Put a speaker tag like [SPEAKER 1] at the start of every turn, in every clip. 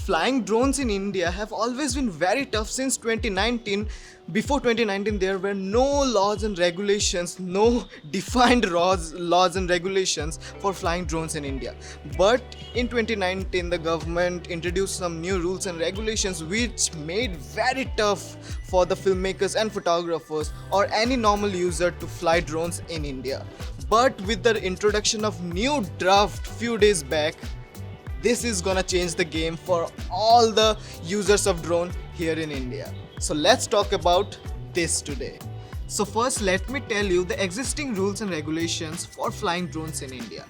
[SPEAKER 1] Flying drones in India have always been very tough since 2019. Before 2019, there were no laws and regulations, no defined laws and regulations for flying drones in India. But in 2019, the government introduced some new rules and regulations which made very tough for the filmmakers and photographers or any normal user to fly drones in India. But with the introduction of new draft few days back, this is gonna change the game for all the users of drone here in India. So let's talk about this today. So first, let me tell you the existing rules and regulations for flying drones in India.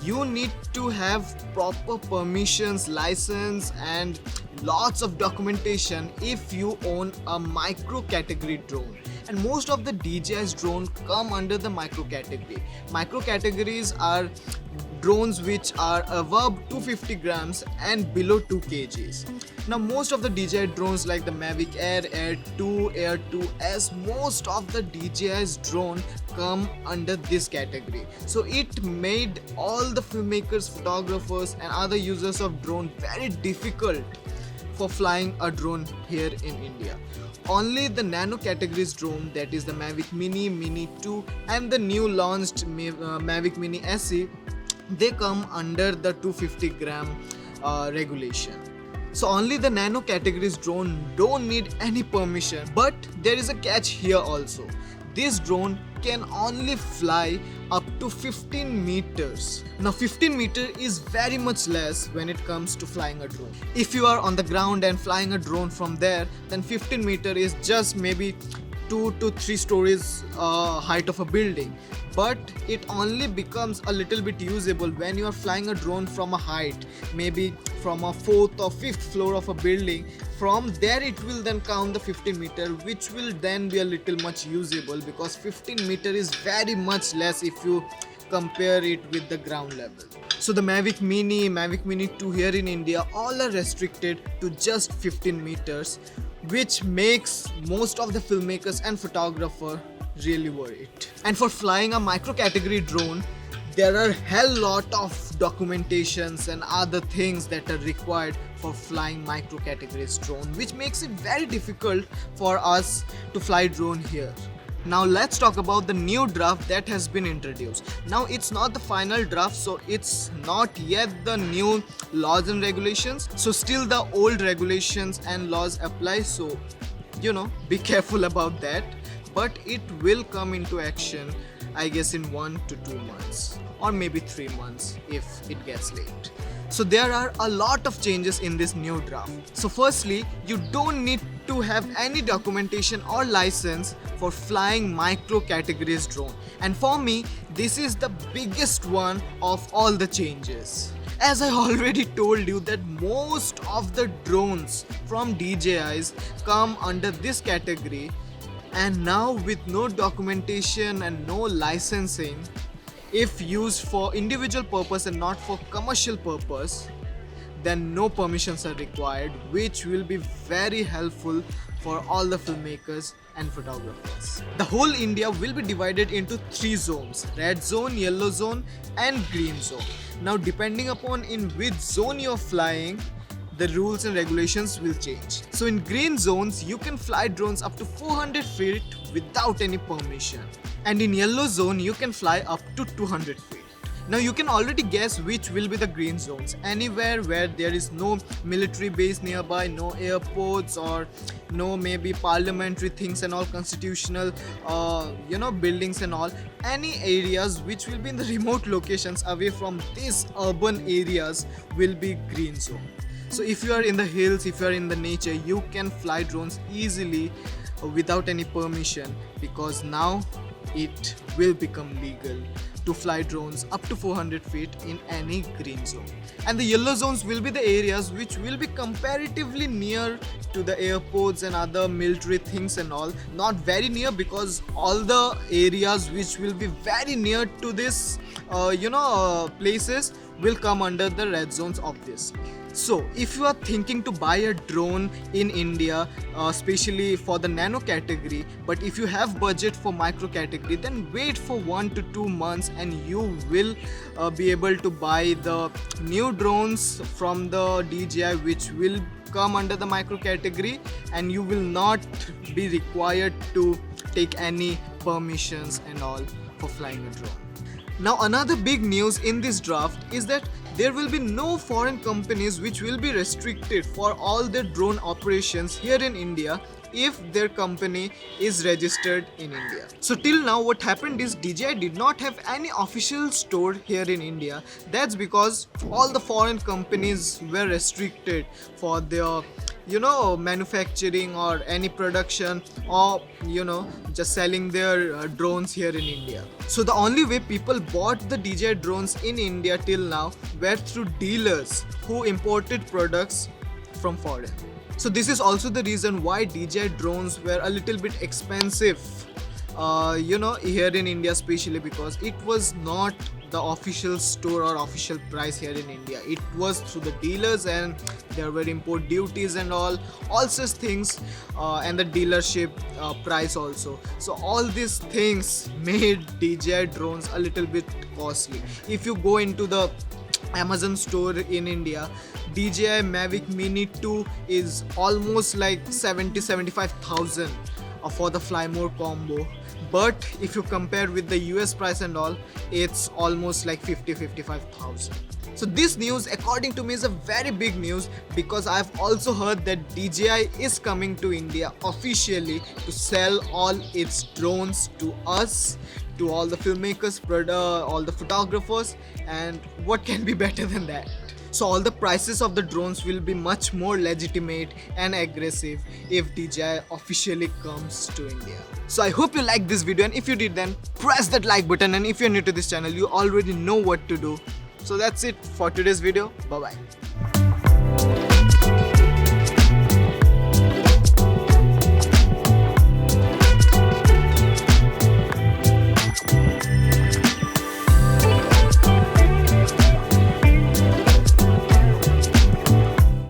[SPEAKER 1] You need to have proper permissions, license and lots of documentation if you own a micro category drone. And most of the DJI's drone come under the micro category. Micro categories are drones which are above 250 grams and below 2 kgs. Now most of the DJI drones like the Mavic Air, Air 2, Air 2S, most of the DJI's drone come under this category. So it made all the filmmakers, photographers and other users of drone very difficult for flying a drone here in India. Only the nano categories drone, that is the Mavic Mini, Mini 2 and the new launched Mavic Mini SE, they come under the 250 gram regulation. So only the nano categories drone don't need any permission. But there is a catch here also. This drone can only fly up to 15 meters. Now 15 meter is very much less when it comes to flying a drone. If you are on the ground and flying a drone from there, then 15 meter is just maybe 2 to 3 stories height of a building. But it only becomes a little bit usable when you are flying a drone from a height, maybe from a 4th or 5th floor of a building. From there it will then count the 15 meter, which will then be a little much usable, because 15 meter is very much less if you compare it with the ground level. So the Mavic Mini, Mavic Mini 2 here in India, all are restricted to just 15 meters, which makes most of the filmmakers and photographers really worried. And for flying a micro category drone, there are hell lot of documentations and other things that are required for flying micro categories drone, which makes it very difficult for us to fly drone here. Now let's talk about the new draft that has been introduced. Now it's not the final draft, so it's not yet the new laws and regulations. So still the old regulations and laws apply, so be careful about that. But it will come into action, I guess, in 1 to 2 months or maybe 3 months if it gets late. So there are a lot of changes in this new draft. So firstly, you don't need to have any documentation or license for flying micro categories drone. And for me, this is the biggest one of all the changes. As I already told you that most of the drones from DJI's come under this category, and now with no documentation and no licensing, if used for individual purpose and not for commercial purpose, then no permissions are required, which will be very helpful for all the filmmakers and photographers. The whole India will be divided into 3 zones: red zone, yellow zone and green zone. Now depending upon in which zone you're flying, the rules and regulations will change. So in green zones, you can fly drones up to 400 feet without any permission. And in yellow zone, you can fly up to 200 feet. Now you can already guess which will be the green zones. Anywhere where there is no military base nearby, no airports or no maybe parliamentary things and all, constitutional buildings and all. Any areas which will be in the remote locations away from these urban areas will be green zone. So if you are in the hills, if you are in the nature, you can fly drones easily without any permission, because now it will become legal to fly drones up to 400 feet in any green zone. And the yellow zones will be the areas which will be comparatively near to the airports and other military things and all. Not very near, because all the areas which will be very near to this places will come under the red zones of this. So if you are thinking to buy a drone in India, especially for the nano category, but if you have budget for micro category, then wait for 1 to 2 months and you will be able to buy the new drones from the DJI, which will come under the micro category, and you will not be required to take any permissions and all for flying a drone. Now another big news in this draft is that there will be no foreign companies which will be restricted for all their drone operations here in India if their company is registered in India. So till now what happened is DJI did not have any official store here in India. That's because all the foreign companies were restricted for their manufacturing or any production, or just selling their drones here in India. So the only way people bought the DJI drones in India till now were through dealers who imported products from foreign. So this is also the reason why DJI drones were a little bit expensive here in India, especially because it was not the official store or official price here in India. It was through the dealers, and there were import duties and all such things, and the dealership price also. So all these things made DJI drones a little bit costly. If you go into the Amazon store in India, DJI Mavic Mini 2 is almost like 70,000-75,000 for the Fly More combo. But if you compare with the US price and all, it's almost like 50,000-55,000. So this news, according to me, is a very big news, because I've also heard that DJI is coming to India officially to sell all its drones to us, to all the filmmakers, all the photographers, and what can be better than that? So all the prices of the drones will be much more legitimate and aggressive if DJI officially comes to India. So I hope you liked this video, and if you did, then press that like button, and if you're new to this channel, you already know what to do. So that's it for today's video. Bye bye.